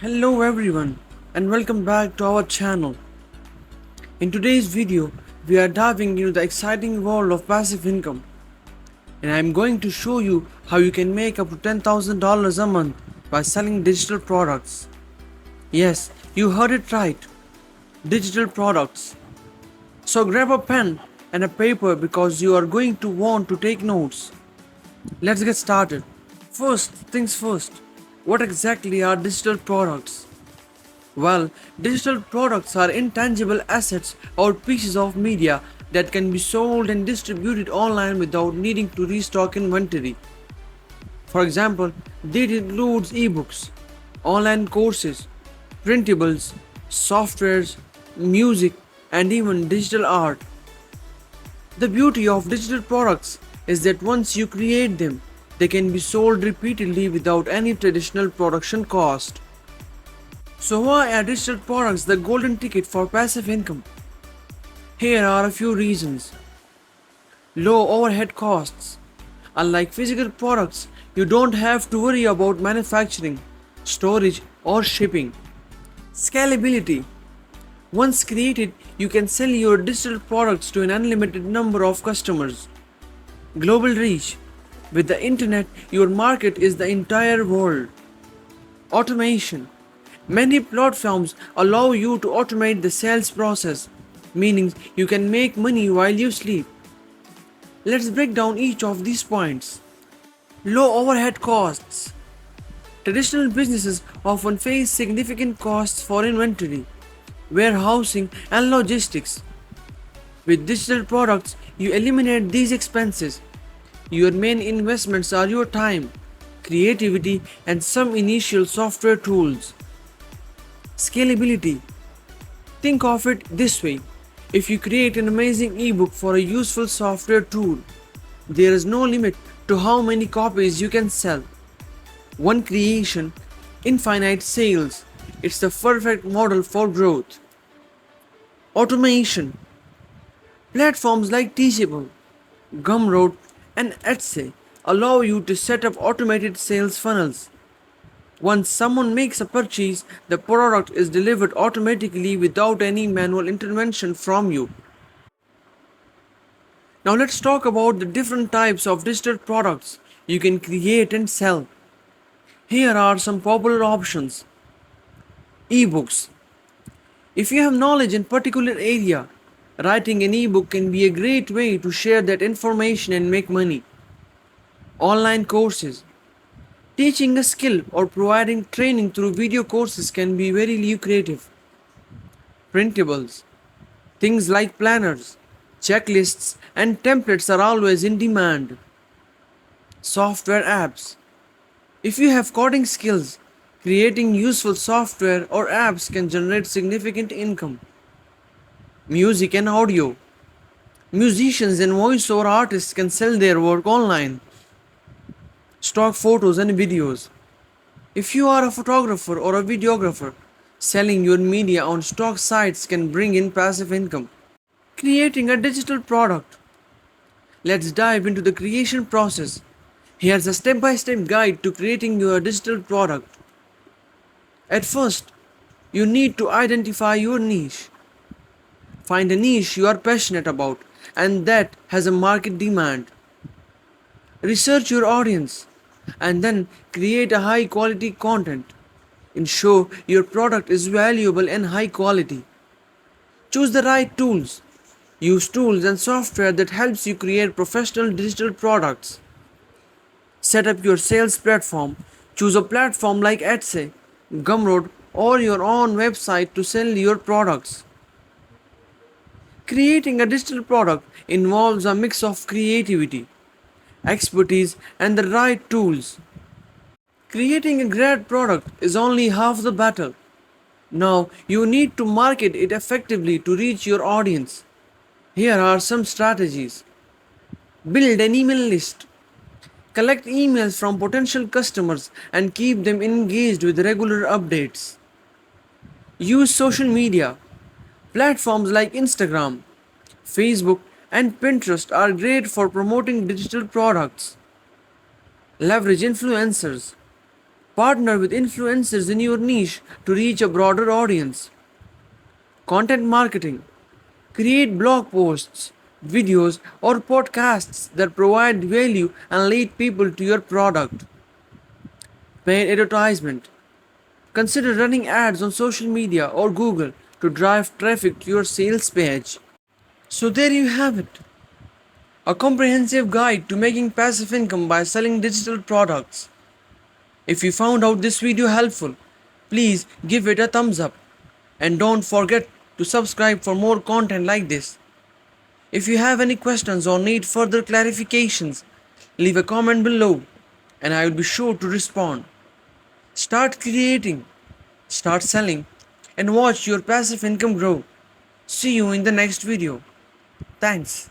Hello everyone and welcome back to our channel. In today's video, we are diving into the exciting world of passive income, and I am going to show you how you can make up to $10,000 a month by selling digital products. Yes, you heard it right. Digital products. So grab a pen and a paper because you are going to want to take notes. Let's get started. First things first. What exactly are digital products? Well, digital products are intangible assets or pieces of media that can be sold and distributed online without needing to restock inventory. For example, this includes ebooks, online courses, printables, softwares, music, and even digital art. The beauty of digital products is that once you create them, they can be sold repeatedly without any traditional production cost. So why are digital products the golden ticket for passive income? Here are a few reasons. Low overhead costs. Unlike physical products, you don't have to worry about manufacturing, storage, or shipping. Scalability. Once created, you can sell your digital products to an unlimited number of customers. Global reach. With the internet, your market is the entire world. Automation. Many platforms allow you to automate the sales process, meaning you can make money while you sleep. Let's break down each of these points. Low overhead costs. Traditional businesses often face significant costs for inventory, warehousing, and logistics. With digital products, you eliminate these expenses. Your main investments are your time, creativity, and some initial software tools. Scalability. Think of it this way. If you create an amazing ebook for a useful software tool, there is no limit to how many copies you can sell. One creation, infinite sales. It's the perfect model for growth. Automation. Platforms like Teachable, Gumroad, and Etsy allow you to set up automated sales funnels. Once someone makes a purchase, the product is delivered automatically without any manual intervention from you. Now let's talk about the different types of digital products you can create and sell. Here are some popular options. Ebooks. If you have knowledge in particular area, writing an ebook can be a great way to share that information and make money. Online courses. Teaching a skill or providing training through video courses can be very lucrative. Printables. Things like planners, checklists, and templates are always in demand. Software apps. If you have coding skills, creating useful software or apps can generate significant income. Music and audio. Musicians and voiceover artists can sell their work online. Stock photos and videos. If you are a photographer or a videographer, selling your media on stock sites can bring in passive income. Creating a digital product. Let's dive into the creation process. Here's a step-by-step guide to creating your digital product. At first, you need to identify your niche. Find a niche you are passionate about and that has a market demand. Research your audience and then create a high quality content. Ensure your product is valuable and high quality. Choose the right tools. Use tools and software that helps you create professional digital products. Set up your sales platform. Choose a platform like Etsy, Gumroad, or your own website to sell your products. Creating a digital product involves a mix of creativity, expertise, and the right tools. Creating a great product is only half the battle. Now you need to market it effectively to reach your audience. Here are some strategies. Build an email list. Collect emails from potential customers and keep them engaged with regular updates. Use social media. Platforms like Instagram, Facebook, and Pinterest are great for promoting digital products. Leverage influencers. Partner with influencers in your niche to reach a broader audience. Content marketing. Create blog posts, videos, or podcasts that provide value and lead people to your product. Paid advertisement. Consider running ads on social media or Google to drive traffic to your sales page. So, there you have it, a comprehensive guide to making passive income by selling digital products. If you found out this video helpful, please give it a thumbs up and don't forget to subscribe for more content like this. If you have any questions or need further clarifications, leave a comment below and I will be sure to respond. Start creating, start selling, and watch your passive income grow. See you in the next video. Thanks.